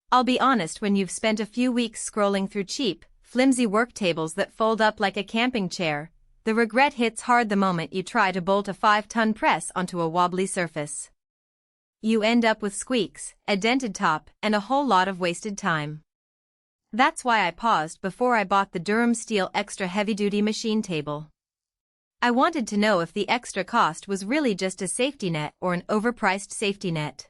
I'll be honest, when you've spent a few weeks scrolling through cheap, flimsy work tables that fold up like a camping chair, the regret hits hard the moment you try to bolt a 5-ton press onto a wobbly surface. You end up with squeaks, a dented top, and a whole lot of wasted time. That's why I paused before I bought the Durham Steel Extra Heavy-Duty Machine Table. I wanted to know if the extra cost was really just a safety net or an overpriced safety net.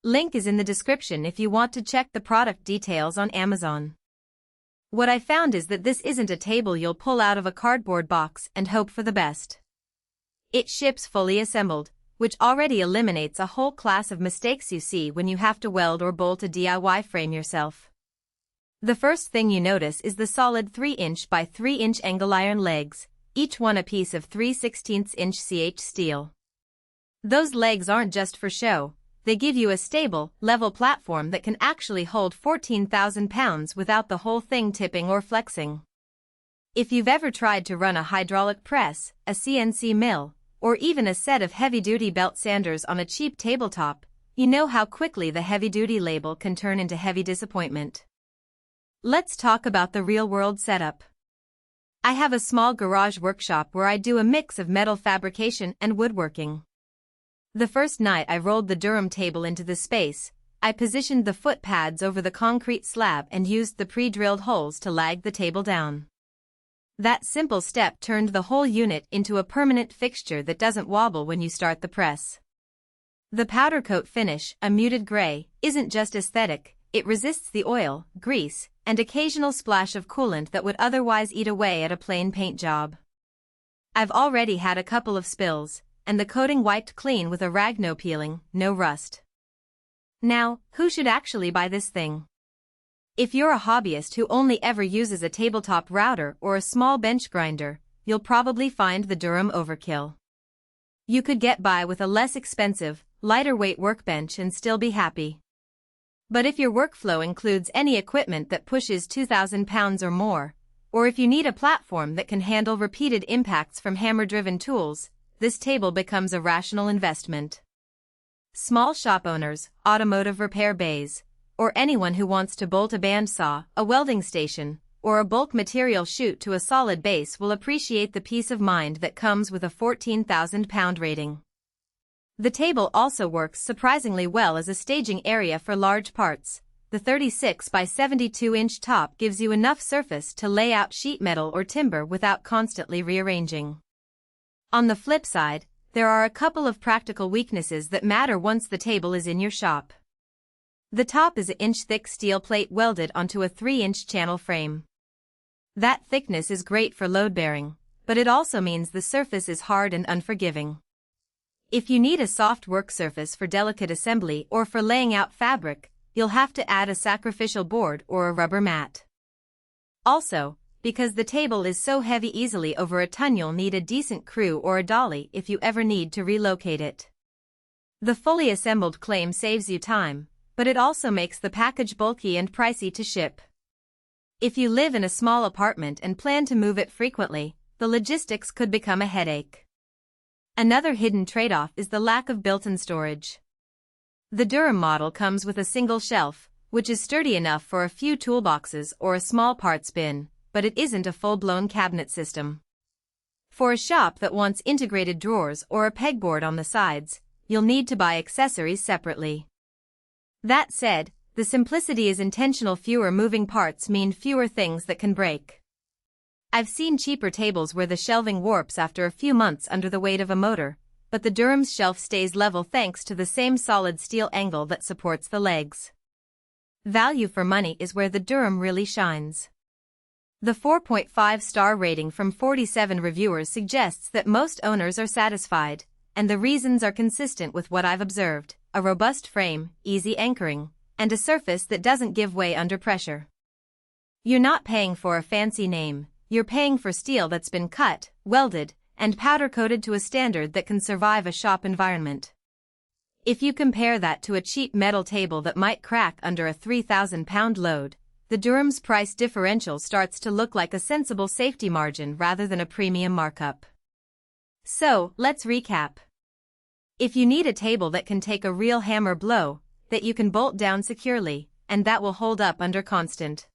Link is in the description if you want to check the product details on Amazon. What I found is that this isn't a table you'll pull out of a cardboard box and hope for the best. It ships fully assembled, which already eliminates a whole class of mistakes you see when you have to weld or bolt a DIY frame yourself. The first thing you notice is the solid 3-inch by 3-inch angle iron legs, each one a piece of 3/16-inch CH steel. Those legs aren't just for show, they give you a stable, level platform that can actually hold 14,000 pounds without the whole thing tipping or flexing. If you've ever tried to run a hydraulic press, a CNC mill, or even a set of heavy-duty belt sanders on a cheap tabletop, you know how quickly the heavy-duty label can turn into heavy disappointment. Let's talk about the real-world setup. I have a small garage workshop where I do a mix of metal fabrication and woodworking. The first night I rolled the Durham table into the space, I positioned the foot pads over the concrete slab and used the pre-drilled holes to lag the table down. That simple step turned the whole unit into a permanent fixture that doesn't wobble when you start the press. The powder coat finish, a muted gray, isn't just aesthetic, it resists the oil, grease, and occasional splash of coolant that would otherwise eat away at a plain paint job. I've already had a couple of spills, and the coating wiped clean with a rag, no peeling, no rust. Now, who should actually buy this thing? If you're a hobbyist who only ever uses a tabletop router or a small bench grinder, you'll probably find the Durham overkill. You could get by with a less expensive, lighter weight workbench and still be happy. But if your workflow includes any equipment that pushes 2,000 pounds or more, or if you need a platform that can handle repeated impacts from hammer-driven tools, this table becomes a rational investment. Small shop owners, automotive repair bays, or anyone who wants to bolt a bandsaw, a welding station, or a bulk material chute to a solid base will appreciate the peace of mind that comes with a 14,000-pound rating. The table also works surprisingly well as a staging area for large parts. The 36 by 72-inch top gives you enough surface to lay out sheet metal or timber without constantly rearranging. On the flip side, there are a couple of practical weaknesses that matter once the table is in your shop. The top is an inch-thick steel plate welded onto a 3-inch channel frame. That thickness is great for load-bearing, but it also means the surface is hard and unforgiving. If you need a soft work surface for delicate assembly or for laying out fabric, you'll have to add a sacrificial board or a rubber mat. Also, because the table is so heavy, easily over a ton, you'll need a decent crew or a dolly if you ever need to relocate it. The fully assembled claim saves you time, but it also makes the package bulky and pricey to ship. If you live in a small apartment and plan to move it frequently, the logistics could become a headache. Another hidden trade-off is the lack of built-in storage. The Durham model comes with a single shelf, which is sturdy enough for a few toolboxes or a small parts bin, but it isn't a full-blown cabinet system. For a shop that wants integrated drawers or a pegboard on the sides, you'll need to buy accessories separately. That said, the simplicity is intentional. Fewer moving parts mean fewer things that can break. I've seen cheaper tables where the shelving warps after a few months under the weight of a motor, but the Durham's shelf stays level thanks to the same solid steel angle that supports the legs. Value for money is where the Durham really shines. The 4.5-star rating from 47 reviewers suggests that most owners are satisfied, and the reasons are consistent with what I've observed: a robust frame, easy anchoring, and a surface that doesn't give way under pressure. You're not paying for a fancy name. You're paying for steel that's been cut, welded, and powder-coated to a standard that can survive a shop environment. If you compare that to a cheap metal table that might crack under a 3,000-pound load, the Durham's price differential starts to look like a sensible safety margin rather than a premium markup. So, let's recap. If you need a table that can take a real hammer blow, that you can bolt down securely, and that will hold up under constant